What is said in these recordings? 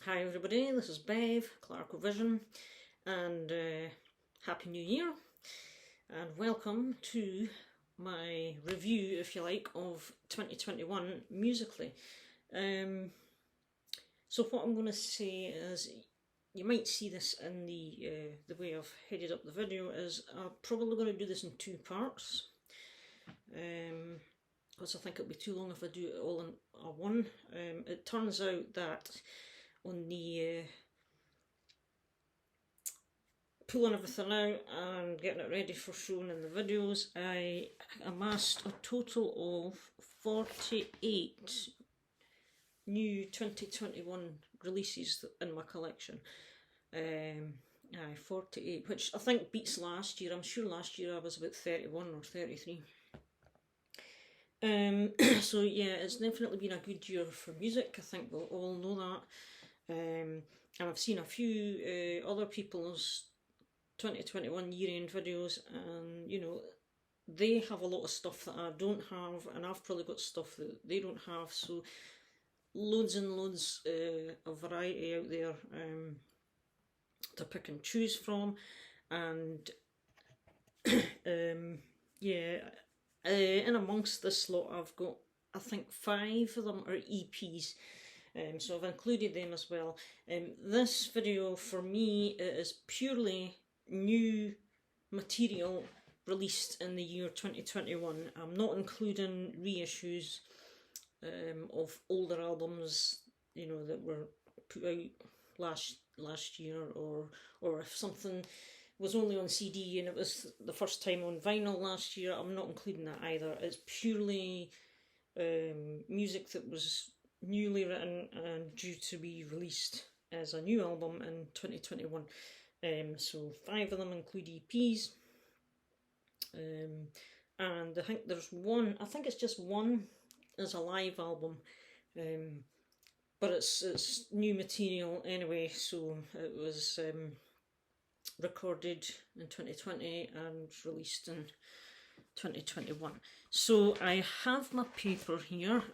Hi everybody, this is Bev, Clarkovision, and Happy New Year, and welcome to my review, if you like, of 2021 musically. So what I'm going to say is, you might see this in the way I've headed up the video, is I'm probably going to do this in two parts. Because I think it'll be too long if I do it all in one. It turns out that on the pulling everything out and getting it ready for showing in the videos, I amassed a total of 48 new 2021 releases in my collection. 48, which I think beats last year. I'm sure last year I was about 31 or 33. So yeah, it's definitely been a good year for music. I think we'll all know that. And I've seen a few other people's 2021 year-end videos, and you know, they have a lot of stuff that I don't have, and I've probably got stuff that they don't have, so loads and loads of variety out there to pick and choose from. And yeah, in amongst this lot I've got, I think 5 of them are EPs. So I've included them as well. This video for me is purely new material released in the year 2021. I'm not including reissues of older albums, you know, that were put out last year, or if something was only on CD and it was the first time on vinyl last year, I'm not including that either. It's purely music that was newly written and due to be released as a new album in 2021. So 5 of them include EPs, and I think there's one, I think it's just one as a live album, but it's new material anyway. So it was recorded in 2020 and released in 2021. So I have my paper here.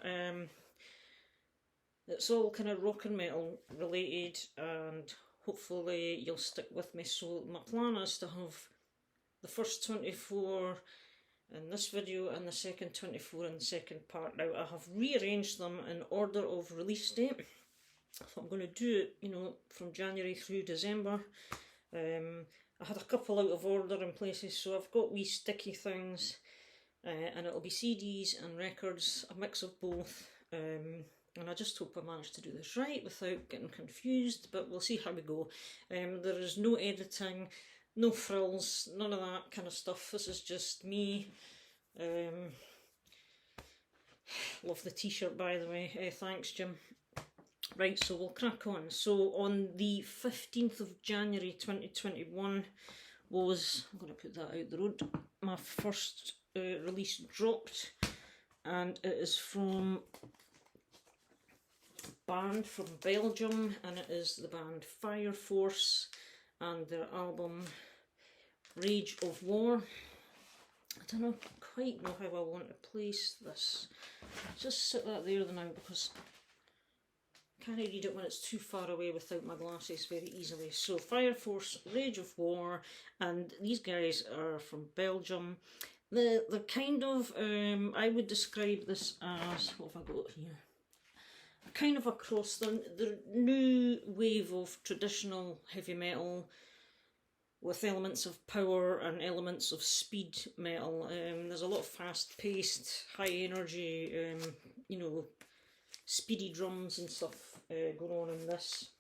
It's all kind of rock and metal related, and hopefully you'll stick with me. So my plan is to have the first 24 in this video and the second 24 in the second part. Now I have rearranged them in order of release date. So I'm going to do it, you know, from January through December. I had a couple out of order in places, so I've got wee sticky things, and it'll be CDs and records, a mix of both. And I just hope I managed to do this right without getting confused, but we'll see how we go. There is no editing, no frills, none of that kind of stuff. This is just me. Love the t-shirt, by the way. Thanks, Jim. Right, so we'll crack on. So on the 15th of January 2021 was, I'm going to put that out the road, my first release dropped, and it is from band from Belgium, and it is the band Fire Force and their album Rage of War. I don't quite know how I want to place this. Just sit that there now, because I can't read it when it's too far away without my glasses very easily. So Fire Force, Rage of War, and these guys are from Belgium. The kind of, I would describe this as, what have I got here? Kind of across the new wave of traditional heavy metal with elements of power and elements of speed metal. There's a lot of fast-paced, high-energy, you know, speedy drums and stuff going on in this.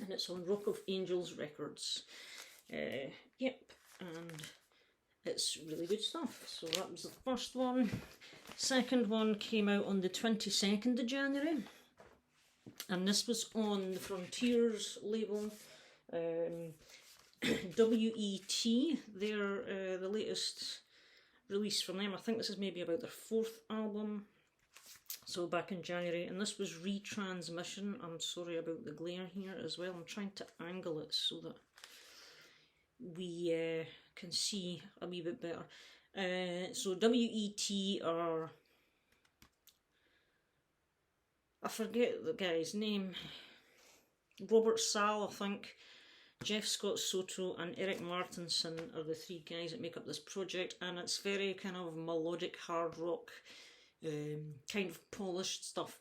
And it's on Rock of Angels Records. Yep, and it's really good stuff. So that was the first one. Second one came out on the 22nd of January, and this was on the Frontiers label. WET, they're the latest release from them. I think this is maybe about their 4th album, so back in January, and this was Retransmission. I'm sorry about the glare here as well. I'm trying to angle it so that we can see a wee bit better. So WET are, I forget the guy's name, Robert Sall, I think, Jeff Scott Soto and Eric Martinson are the three guys that make up this project, and it's very kind of melodic hard rock, kind of polished stuff.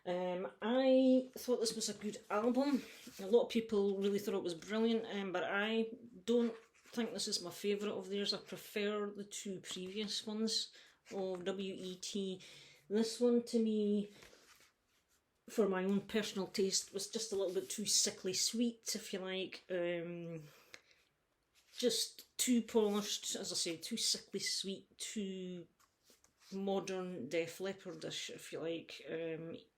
I thought this was a good album. A lot of people really thought it was brilliant, but I don't think this is my favourite of theirs. I prefer the two previous ones of WET. This one, to me, for my own personal taste, was just a little bit too sickly sweet, if you like. Just too polished, as I say, too sickly sweet, too modern Def Leppard-ish, if you like.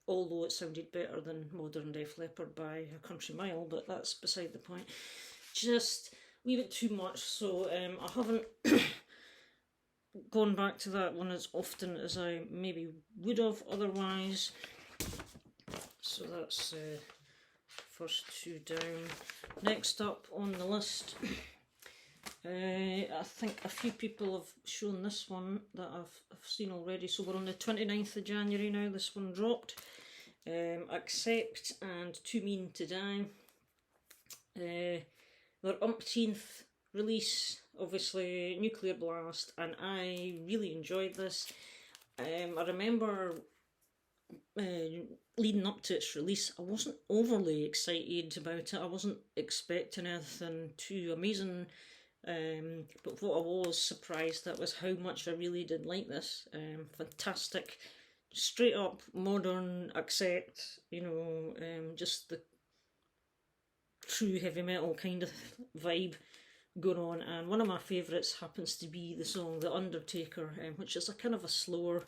Although it sounded better than modern Def Leppard by a country mile, but that's beside the point. Just a wee bit too much, so I haven't gone back to that one as often as I maybe would have otherwise. So that's first two down. Next up on the list, I think a few people have shown this one that I've seen already. So we're on the 29th of January now, this one dropped. Accept and Too Mean to Die. Their umpteenth release, obviously Nuclear Blast, and I really enjoyed this. I remember leading up to its release, I wasn't overly excited about it. I wasn't expecting anything too amazing, but what I was surprised at was how much I really did like this. Fantastic, straight up modern Accept, you know, just the true heavy metal kind of vibe going on. And one of my favourites happens to be the song The Undertaker, which is a kind of a slower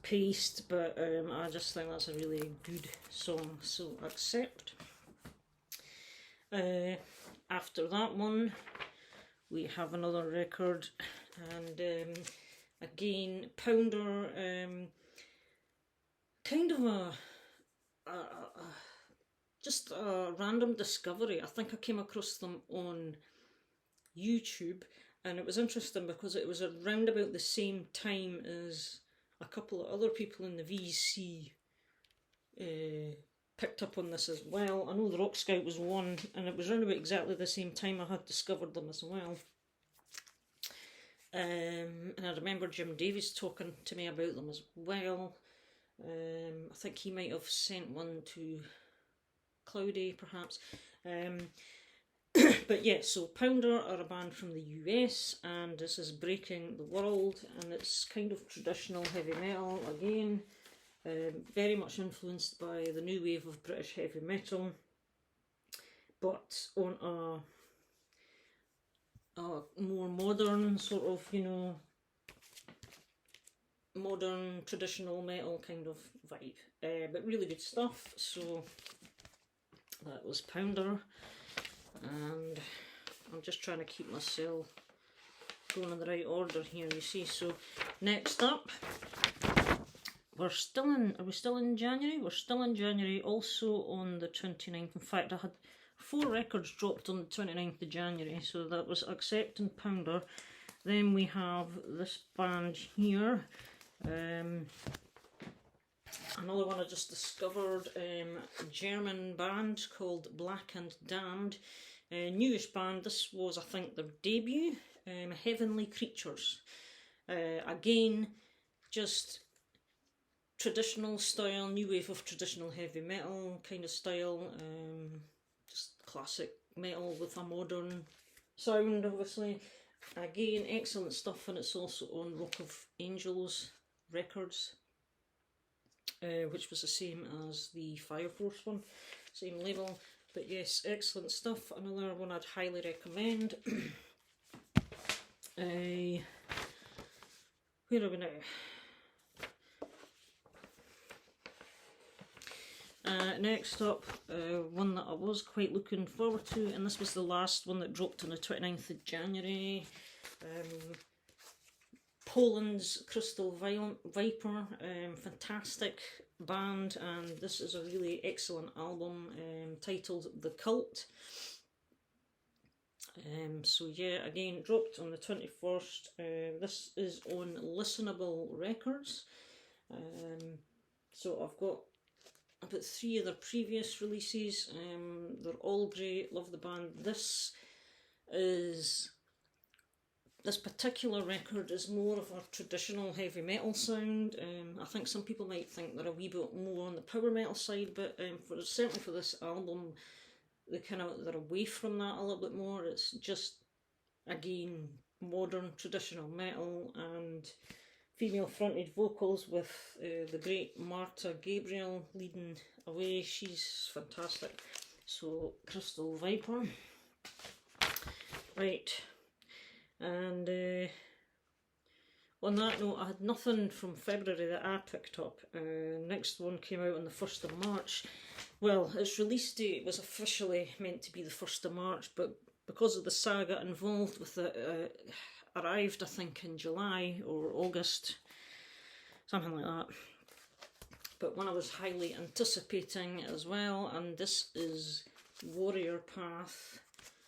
paced, but I just think that's a really good song, so Accept. After that one, we have another record, and again, Pounder, kind of just a random discovery. I think I came across them on YouTube, and it was interesting because it was around about the same time as a couple of other people in the VC picked up on this as well. I know the Rock Scout was one, and it was around about exactly the same time I had discovered them as well. And I remember Jim Davies talking to me about them as well. I think he might have sent one to Cloudy, perhaps. But yeah, so Pounder are a band from the US, and this is Breaking the World, and it's kind of traditional heavy metal again, very much influenced by the new wave of British heavy metal, but on a more modern sort of, you know, modern traditional metal kind of vibe, but really good stuff. So that was Pounder. And I'm just trying to keep myself going in the right order here, you see. So next up, are we still in January? We're still in January, also on the 29th. In fact, I had 4 records dropped on the 29th of January, so that was Accept and Pounder. Then we have this band here, another one I just discovered, a German band called Black and Damned. Newish band. This was, I think, their debut. Heavenly Creatures. Again, just traditional style, new wave of traditional heavy metal kind of style. Just classic metal with a modern sound, obviously. Again, excellent stuff, and it's also on Rock of Angels Records, which was the same as the Fire Force one, same label. But yes, excellent stuff. Another one I'd highly recommend. Where are we now? Next up, one that I was quite looking forward to, and this was the last one that dropped on the 29th of January. Poland's Crystal Viper, fantastic band, and this is a really excellent album titled The Cult. So yeah, again, dropped on the 21st. This is on Listenable Records. So I've got about 3 of their previous releases. They're all great, love the band. This particular record is more of a traditional heavy metal sound. I think some people might think they're a wee bit more on the power metal side, but certainly for this album, they're away from that a little bit more. It's just, again, modern traditional metal and female fronted vocals with the great Marta Gabriel leading away. She's fantastic. So, Crystal Viper. Right. And on that note, I had nothing from February that I picked up. Next one came out on the 1st of March. Well, its release date was officially meant to be the 1st of March, but because of the saga involved with it, arrived, I think, in July or August, something like that. But one I was highly anticipating as well, and this is Warrior Path.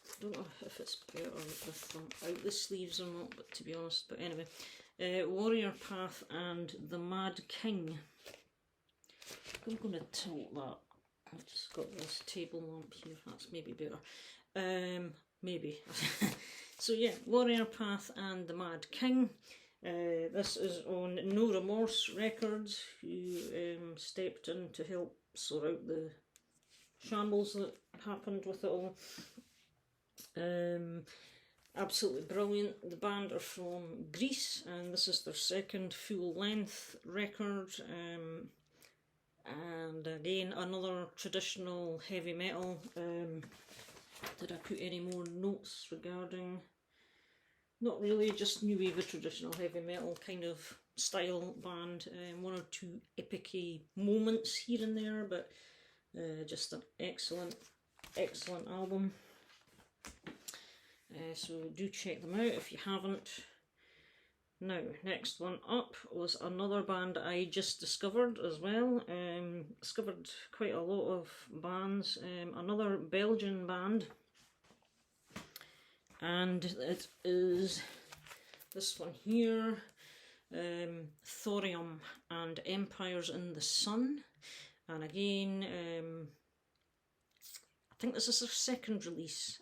I don't know if it's better with them out the sleeves or not, but to be honest, but anyway. Warrior Path and The Mad King. I'm going to tilt that. I've just got this table lamp here, that's maybe better. Maybe. So yeah, Warrior Path and The Mad King. This is on No Remorse Records, who stepped in to help sort out the shambles that happened with it all. Absolutely brilliant. The band are from Greece, and this is their second full-length record. And again, another traditional heavy metal. Did I put any more notes regarding? Not really, just new wave of traditional heavy metal kind of style band. One or two epic moments here and there, but just an excellent album. So do check them out if you haven't. Now, next one up was another band I just discovered as well. Discovered quite a lot of bands. Another Belgian band. And it is this one here. Thorium and Empires in the Sun. And again, I think this is their second release.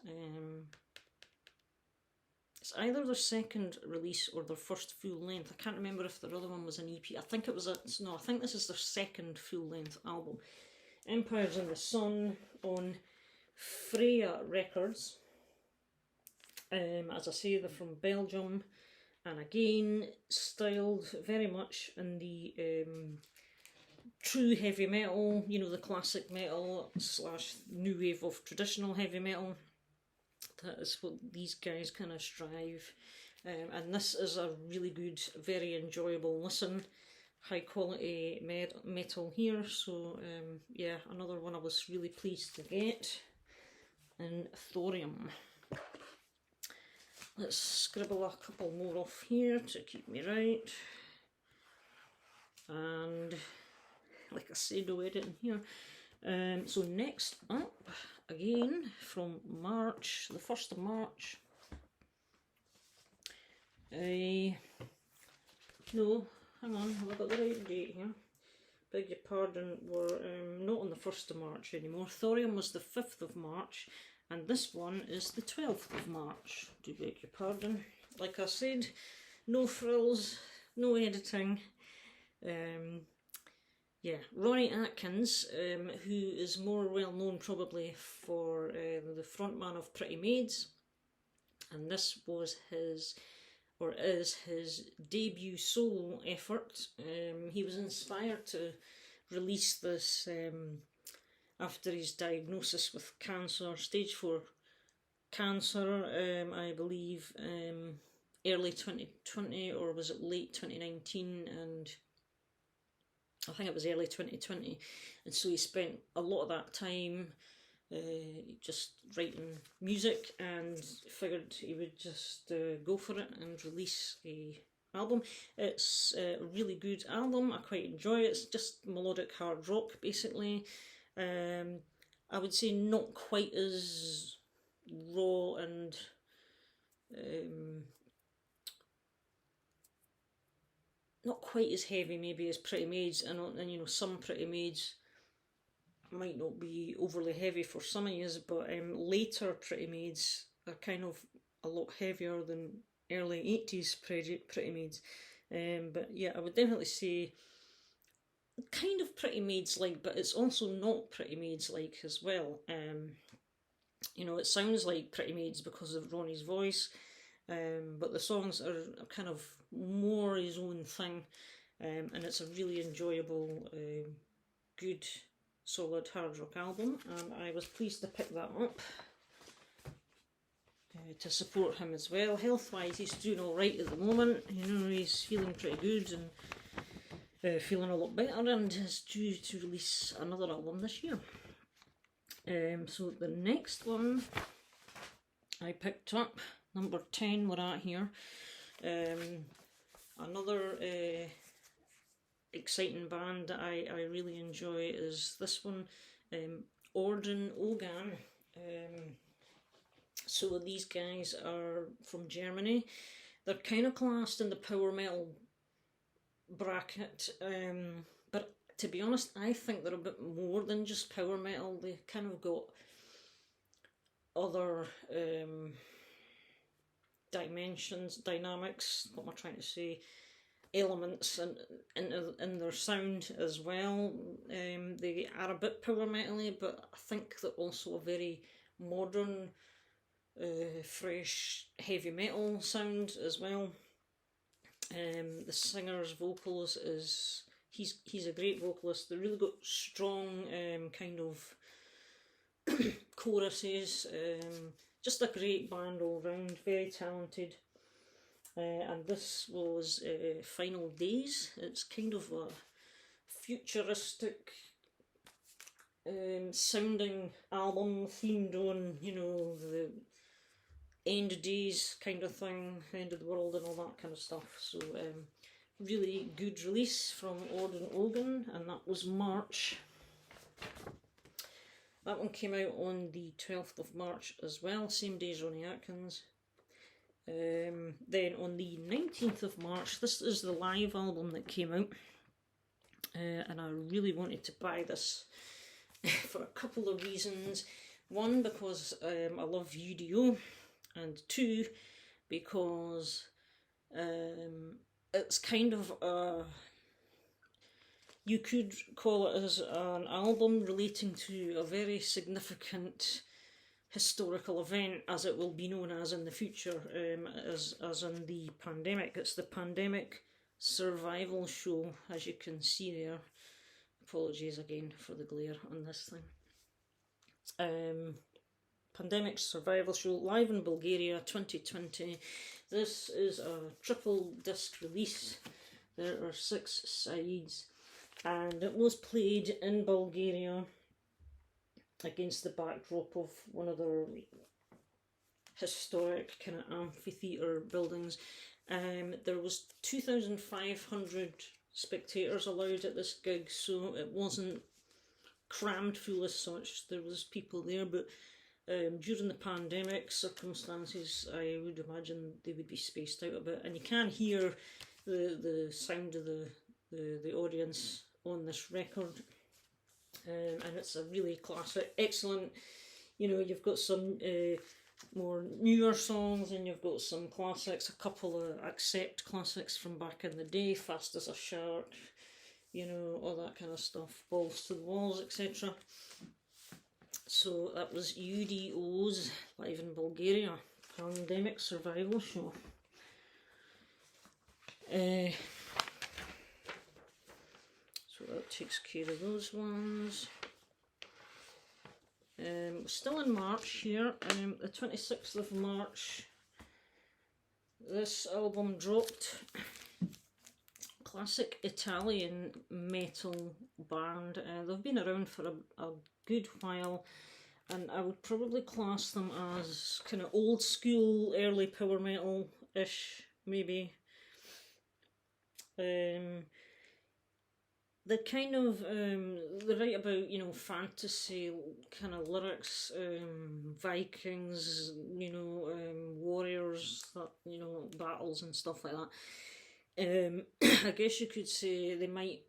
It's either their second release or their first full length. I can't remember if their other one was an EP. I think it was I think this is their second full length album. Empires in the Sun on Freya Records. As I say, they're from Belgium, and again styled very much in the true heavy metal, you know, the classic metal / new wave of traditional heavy metal. That is what these guys kind of strive. And this is a really good, very enjoyable listen. High quality metal here. So yeah, another one I was really pleased to get. And Thorium. Let's scribble a couple more off here to keep me right. And like I said, no editing here. So next up, again from March, the 1st of March. No, hang on, have I got the right date here? Beg your pardon, we're not on the 1st of March anymore. Thorium was the 5th of March, and this one is the 12th of March. Do beg your pardon. Like I said, no frills, no editing. Yeah, Ronnie Atkins, who is more well known probably for the frontman of Pretty Maids, and this was his, or is his, debut solo effort. He was inspired to release this after his diagnosis with cancer, stage 4 cancer, I believe, early 2020, or was it late 2019, and I think it was early 2020, and so he spent a lot of that time just writing music, and figured he would just go for it and release a album. It's a really good album, I quite enjoy it. It's just melodic hard rock basically. I would say not quite as raw and not quite as heavy maybe as Pretty Maids, and you know, some Pretty Maids might not be overly heavy for some of you, but later Pretty Maids are kind of a lot heavier than early 80s Pretty Maids. But yeah, I would definitely say kind of Pretty Maids like, but it's also not Pretty Maids like as well. You know, it sounds like Pretty Maids because of Ronnie's voice, but the songs are kind of more his own thing, and it's a really enjoyable, good, solid hard rock album, and I was pleased to pick that up to support him as well. Health-wise, he's doing alright at the moment. You know, he's feeling pretty good and feeling a lot better, and is due to release another album this year. So the next one I picked up, number 10 we're at here. Another exciting band that I really enjoy is this one, Orden Ogan. So these guys are from Germany. They're kind of classed in the power metal bracket, but to be honest, I think they're a bit more than just power metal. They kind of got other dimensions, dynamics, what am I trying to say, elements in their sound as well. They are a bit power metal-y, but I think they're also a very modern, fresh heavy metal sound as well. The singer's vocals is he's a great vocalist. They really got strong kind of choruses. Just a great band all round, very talented. And this was Final Days. It's kind of a futuristic sounding album themed on, you know, the end of days kind of thing, end of the world and all that kind of stuff. So really good release from Orden Ogan, and that was March. That one came out on the 12th of March as well, same day as Ronnie Atkins. Then on the 19th of March, this is the live album that came out, and I really wanted to buy this for a couple of reasons. One, because I love UDO, and two, because it's kind of you could call it as an album relating to a very significant historical event, as it will be known as in the future, as in the pandemic. It's the Pandemic Survival Show, as you can see there. Apologies again for the glare on this thing. Pandemic Survival Show, live in Bulgaria 2020. This is a triple disc release. There are 6 sides, and it was played in Bulgaria against the backdrop of one of their historic kind of amphitheatre buildings. There was 2,500 spectators allowed at this gig, so it wasn't crammed full as such. There was people there, but during the pandemic circumstances, I would imagine they would be spaced out a bit, and you can hear the sound of the audience on this record. And it's a really classic, excellent, you know, you've got some more newer songs, and you've got some classics, a couple of accept classics from back in the day, Fast as a Shark, you know, all that kind of stuff, Balls to the Walls, etc. So that was UDO's live in Bulgaria, Pandemic Survival Show. So that takes care of those ones. Still in March here, the 26th of March, this album dropped. Classic Italian metal band. They've been around for a good while, and I would probably class them as kind of old school, early power metal-ish, maybe. They kind of, they write about, you know, fantasy kind of lyrics, Vikings, you know, warriors, that, you know, battles and stuff like that. I guess you could say they might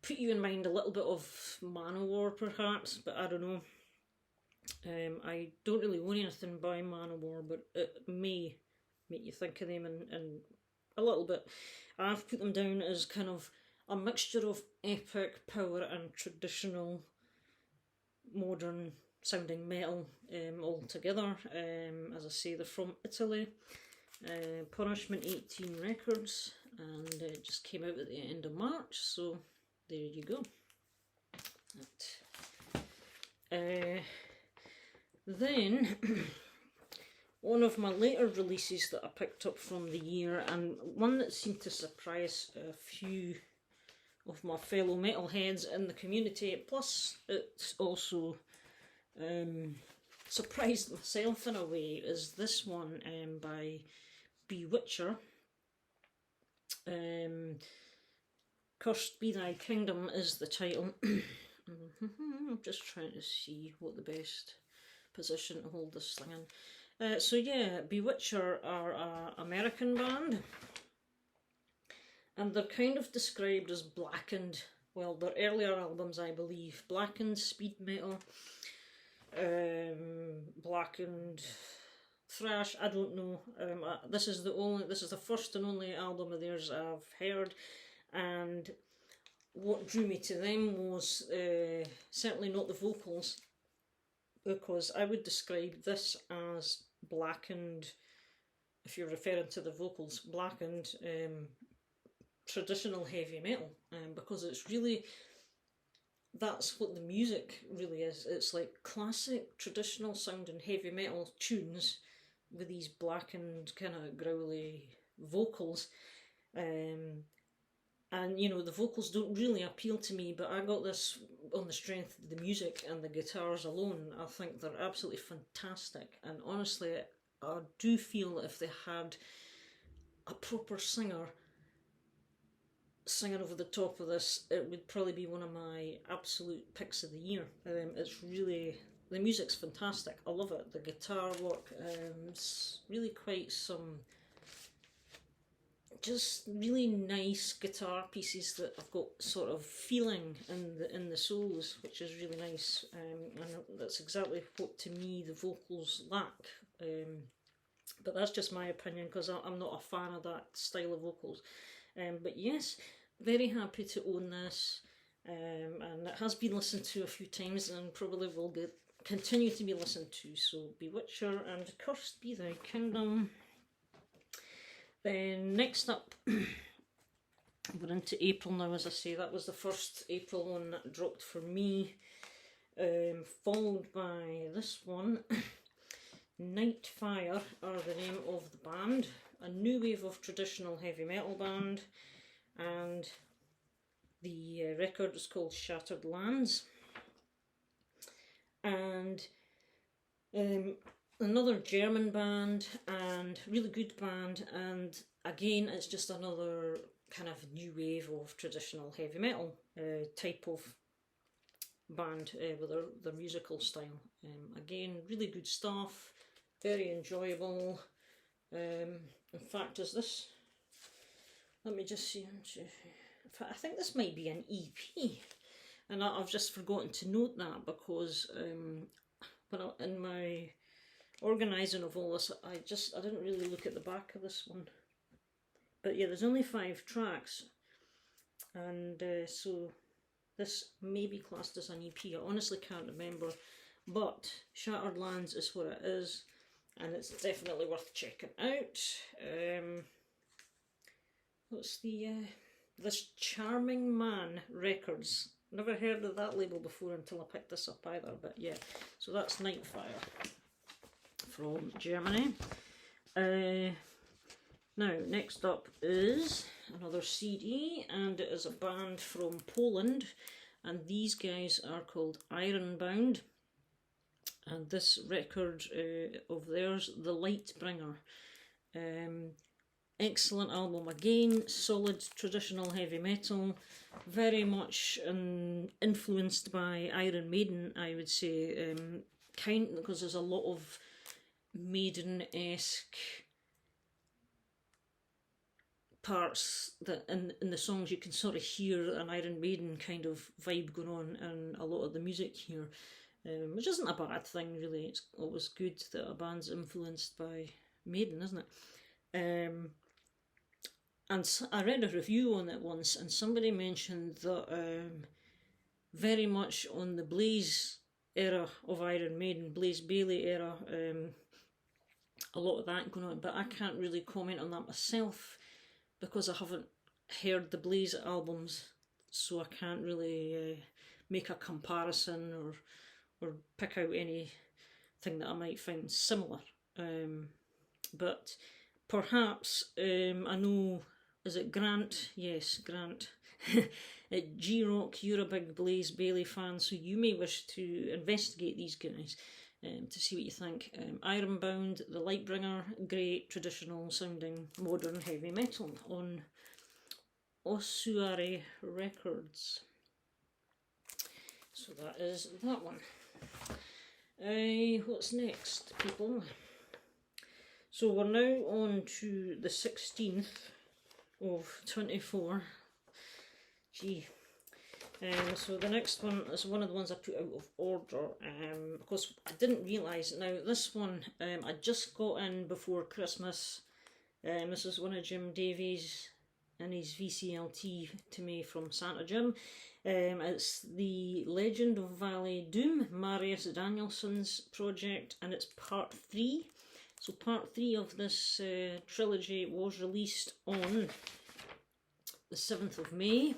put you in mind a little bit of Manowar perhaps, but I don't know. I don't really own anything by Manowar, but it may make you think of them in a little bit. I've put them down as kind of a mixture of epic power and traditional modern sounding metal all together. As I say, they're from Italy. Punishment 18 Records, and it just came out at the end of March, so there you go. Then one of my later releases that I picked up from the year, and one that seemed to surprise a few of my fellow metalheads in the community, plus it's also surprised myself in a way, is this one by Bewitcher. Cursed Be Thy Kingdom is the title. I'm just trying to see what the best position to hold this thing in. So yeah, Bewitcher are an American band, and they're kind of described as blackened, well, their earlier albums I believe, blackened speed metal, blackened thrash, I don't know. This is the first and only album of theirs I've heard, and what drew me to them was certainly not the vocals, because I would describe this as blackened, if you're referring to the vocals, blackened traditional heavy metal, because it's really, that's what the music really is. It's like classic traditional sounding heavy metal tunes with these blackened kind of growly vocals, and you know, the vocals don't really appeal to me, but I got this on the strength of the music and the guitars alone. I think they're absolutely fantastic, and honestly I do feel if they had a proper singer singing over the top of this, it would probably be one of my absolute picks of the year. It's really, the music's fantastic, I love it. The guitar work, it's really quite some just really nice guitar pieces that have got sort of feeling in the solos, which is really nice, and that's exactly what to me the vocals lack. But that's just my opinion, because I'm not a fan of that style of vocals. But yes, very happy to own this, and it has been listened to a few times and probably will continue to be listened to. So Bewitcher and Cursed Be Thy Kingdom. Then next up, we're into April now, as I say. That was the first April one that dropped for me, followed by this one. Nightfire are the name of the band, a new wave of traditional heavy metal band, and the record is called Shattered Lands. And another German band, and really good band, and again it's just another kind of new wave of traditional heavy metal type of band with their musical style. Again, really good stuff, very enjoyable. In fact, is this, let me just see, I think this might be an EP, and I've just forgotten to note that, because in my organising of all this, I didn't really look at the back of this one. But yeah, there's only 5 tracks, and so this may be classed as an EP. I honestly can't remember, but Shattered Lands is what it is, and it's definitely worth checking out. What's this Charming Man Records. Never heard of that label before until I picked this up either, but yeah, so that's Nightfire from Germany. Now, next up is another CD, and it is a band from Poland, and these guys are called Ironbound, and this record of theirs, The Lightbringer. Excellent album again, solid traditional heavy metal, very much influenced by Iron Maiden, I would say, because there's a lot of Maiden-esque parts that in the songs you can sort of hear an Iron Maiden kind of vibe going on in a lot of the music here, which isn't a bad thing really. It's always good that a band's influenced by Maiden, isn't it? And I read a review on it once, and somebody mentioned that very much on the Blaze era of Iron Maiden, Blaze Bailey era, a lot of that going on, but I can't really comment on that myself because I haven't heard the Blaze albums, so I can't really make a comparison or pick out anything that I might find similar. But perhaps, I know, is it Grant? Yes, Grant. At G-Rock, you're a big Blaze Bailey fan, so you may wish to investigate these guys to see what you think. Ironbound, The Lightbringer, great traditional sounding modern heavy metal on Ossuary Records. So that is that one. What's next, people? So we're now on to the 16th of 24. Gee. So the next one is one of the ones I put out of order because I didn't realise. Now this one I just got in before Christmas. This is one of Jim Davies and his VCLT to me from Santa Jim. It's the Legend of Valley Doom, Marius Danielson's project, and it's part 3. So part 3 of this trilogy was released on the 7th of May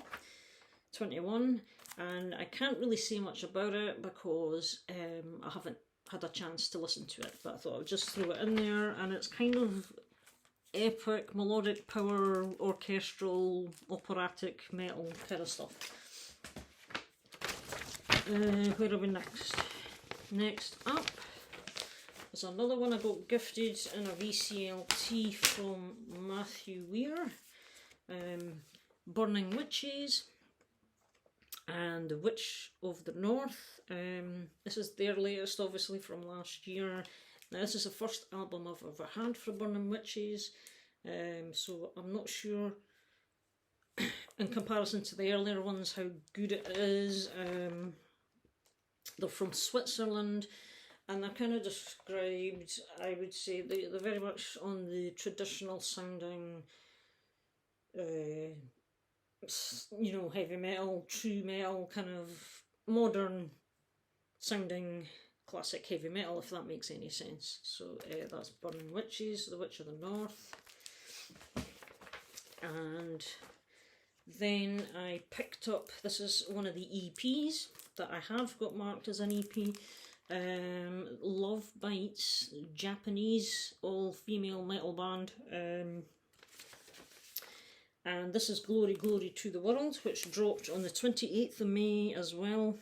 21, and I can't really say much about it because I haven't had a chance to listen to it, but I thought I would just throw it in there. And it's kind of epic, melodic power, orchestral, operatic metal kind of stuff. Where are we next? Next up is another one I got gifted in a VCLT from Matthew Weir. Burning Witches and The Witch of the North. This is their latest, obviously, from last year. Now this is the first album I've ever had for Burning Witches, so I'm not sure in comparison to the earlier ones how good it is. They're from Switzerland, and they're kind of described, I would say, they're very much on the traditional sounding you know, heavy metal, true metal, kind of modern sounding classic heavy metal, if that makes any sense. So that's Burning Witches, The Witch of the North. And then I picked up, this is one of the EPs that I have got marked as an EP, Love Bites, Japanese all-female metal band. And this is Glory, Glory to the World, which dropped on the 28th of May as well.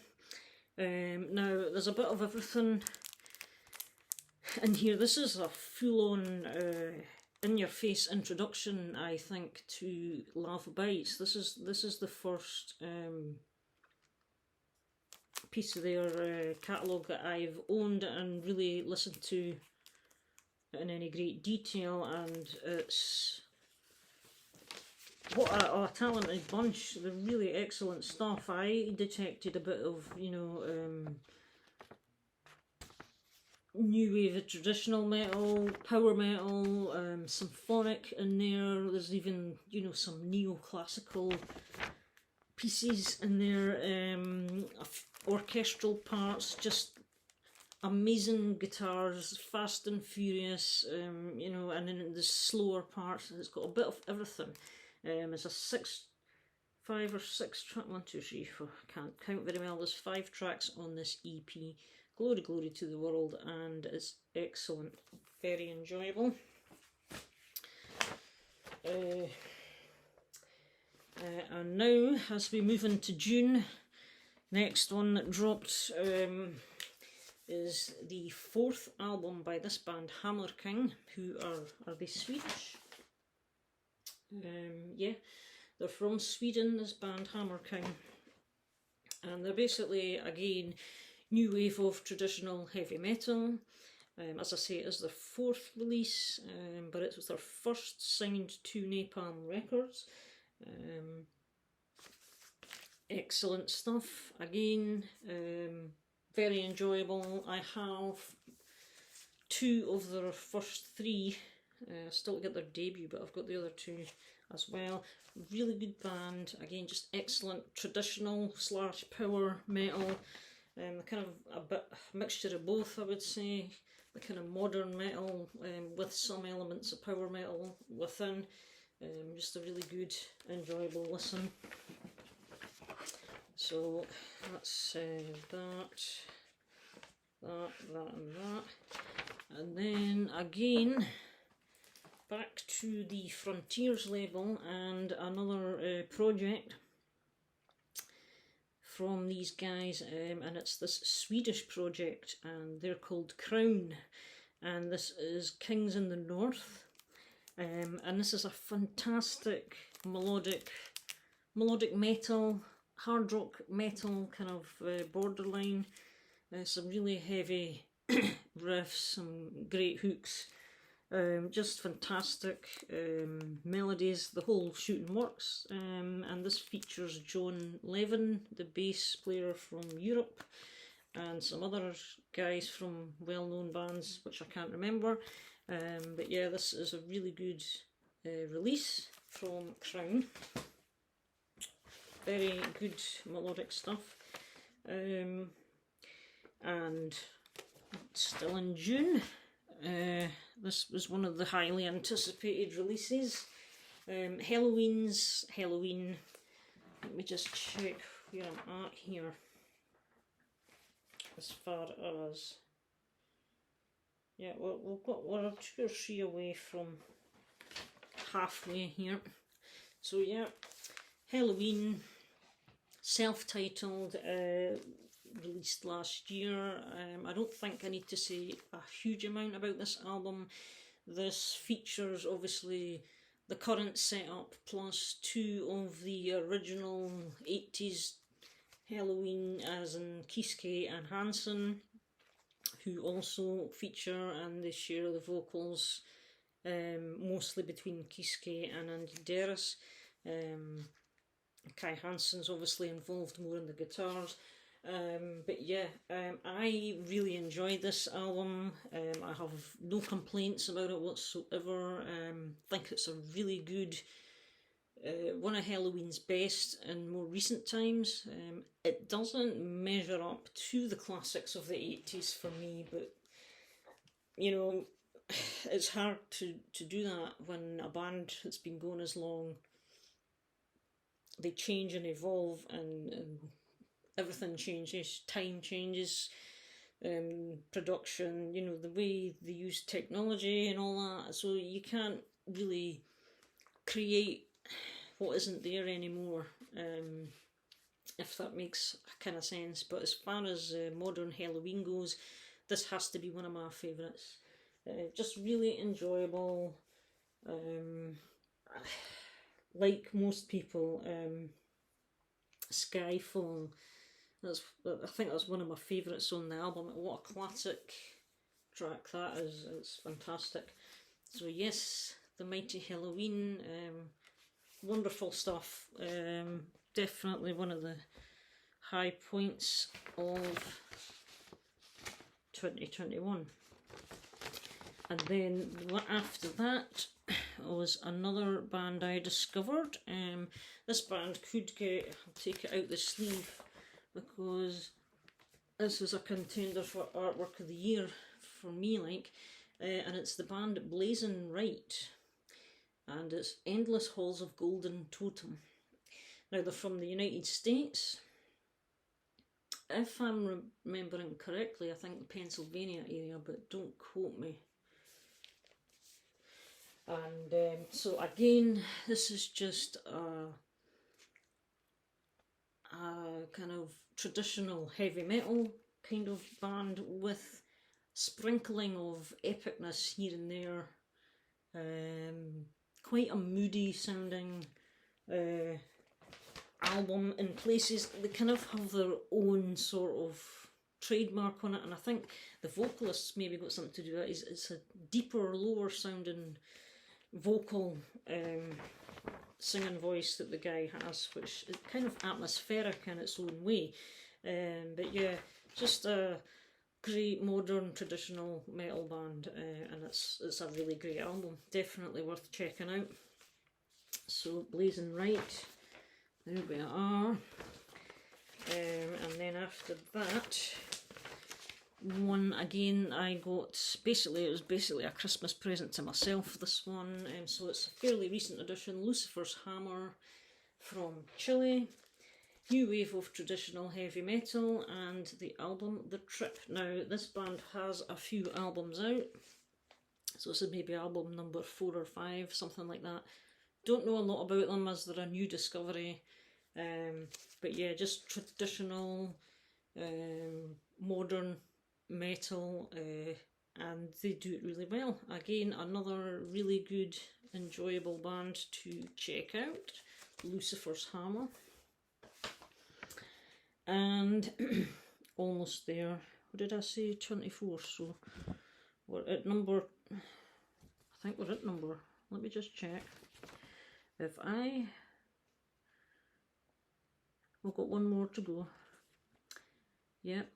Now, there's a bit of everything in here. This is a full-on, in-your-face introduction, I think, to Love Bites. This is the first piece of their catalogue that I've owned and really listened to in any great detail, and it's... what a talented bunch. They're really excellent stuff. I detected a bit of, you know, new wave traditional metal, power metal, symphonic in there. There's even, you know, some neoclassical pieces in there, orchestral parts, just amazing guitars, fast and furious, you know, and then the slower parts. It's got a bit of everything. It's a 5 or 6 track, 1, 2, 3, 4, I can't count very well. There's 5 tracks on this EP, Glory, Glory to the World, and it's excellent, very enjoyable. And now, as we move into June, next one that dropped is the 4th album by this band, Hammer King, who are they Swedish? Yeah, they're from Sweden, this band Hammer King, and they're basically, again, new wave of traditional heavy metal. As I say, it is their 4th release, but it was their first signed to Napalm Records. Excellent stuff. Again, very enjoyable. I have 2 of their first 3. Still to get their debut, but I've got the other 2 as well. Really good band. Again, just excellent traditional / power metal. Kind of a bit mixture of both, I would say. The kind of modern metal with some elements of power metal within. Just a really good, enjoyable listen. So that's that, and that. And then again, back to the Frontiers label and another project from these guys, and it's this Swedish project, and they're called Crown, and this is Kings in the North, and this is a fantastic melodic metal, hard rock metal kind of borderline, some really heavy riffs, some great hooks, just fantastic melodies. The whole shooting works, and this features John Levin, the bass player from Europe, and some other guys from well-known bands which I can't remember, but yeah, this is a really good release from Crown. Very good melodic stuff, and still in June, this was one of the highly anticipated releases, Helloween. Let me just check where I'm at here as far as, yeah, we're 2 or 3 away from halfway here. So yeah, Helloween, self-titled, released last year. I don't think I need to say a huge amount about this album. This features obviously the current setup plus 2 of the original 80s Helloween, as in Kiske and Hansen, who also feature, and they share the vocals mostly between Kiske and Andy Deris. Kai Hansen's obviously involved more in the guitars, but yeah, I really enjoyed this album. I have no complaints about it whatsoever. Think it's a really good, one of Helloween's best in more recent times. It doesn't measure up to the classics of the 80s for me, but you know, it's hard to do that when a band that's been going as long, they change and evolve, and everything changes, time changes, production, you know, the way they use technology and all that, so you can't really create what isn't there anymore, if that makes kind of sense. But as far as modern Helloween goes, this has to be one of my favourites. Just really enjoyable. Like most people, Skyfall, I think that's one of my favourites on the album. What a classic track that is. It's fantastic. So yes, The Mighty Helloween, wonderful stuff. Definitely one of the high points of 2021. And then after that was another band I discovered. This band could get, I'll take it out the sleeve, because this is a contender for Artwork of the Year for me, like, and it's the band Blazing Right, and it's Endless Halls of Golden Totem. Now they're from the United States. If I'm remembering correctly, I think the Pennsylvania area, but don't quote me. And so again, this is just a kind of traditional heavy metal kind of band with sprinkling of epicness here and there. Quite a moody sounding album in places. They kind of have their own sort of trademark on it, and I think the vocalists maybe got something to do with it. It's a deeper, lower sounding vocal singing voice that the guy has, which is kind of atmospheric in its own way. But yeah, just a great modern traditional metal band, and it's a really great album, definitely worth checking out. So Blazing Right, there we are. And then after that, one again I got, it was basically a Christmas present to myself, this one. So it's a fairly recent edition, Lucifer's Hammer from Chile, new wave of traditional heavy metal, and the album The Trip. Now this band has a few albums out, so this is maybe album number 4 or 5, something like that. Don't know a lot about them as they're a new discovery, but yeah, just traditional modern metal, and they do it really well. Again, another really good enjoyable band to check out, Lucifer's Hammer. And almost there, what did I say, 24, so we're at number, I think we're at number, let me just check. We've got one more to go. Yep,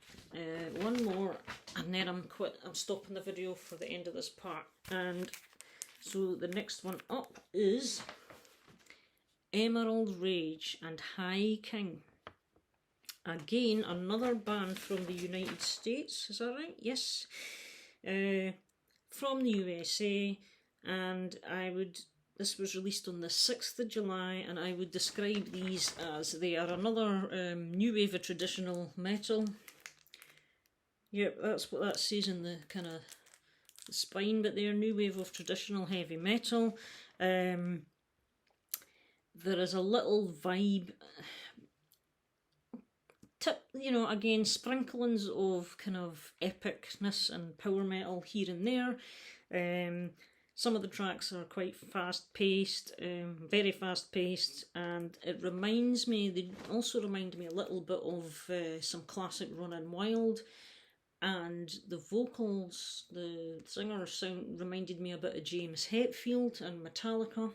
one more, and then I'm stopping the video for the end of this part. And so the next one up is Emerald Rage and High King. Again, another band from the United States, is that right? Yes. From the USA, and this was released on the 6th of July, and I would describe these as they are another new wave of traditional metal. Yep, that's what that says in the kind of spine, but they're new wave of traditional heavy metal. There is a little vibe, again, sprinklings of kind of epicness and power metal here and there. Some of the tracks are quite fast-paced, very fast-paced, and they also remind me a little bit of some classic Running Wild, and the vocals, the singer reminded me a bit of James Hetfield and Metallica.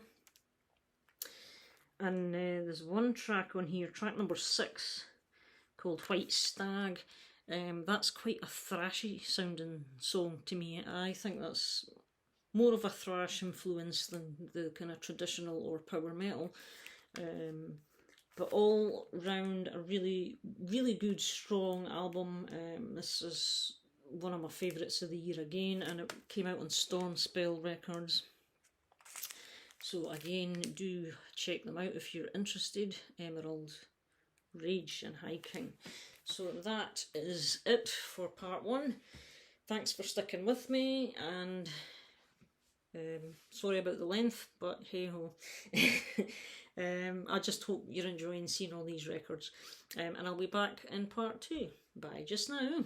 And there's one track on here, track number 6, called White Stag. That's quite a thrashy sounding song to me. I think that's more of a thrash influence than the kind of traditional or power metal. But all round a really, really good, strong album. This is one of my favourites of the year again, and it came out on Stormspell Records. So again, do check them out if you're interested. Emerald Rage and High King. So that is it for part 1. Thanks for sticking with me, and sorry about the length, but hey ho. I just hope you're enjoying seeing all these records, and I'll be back in part 2. Bye just now.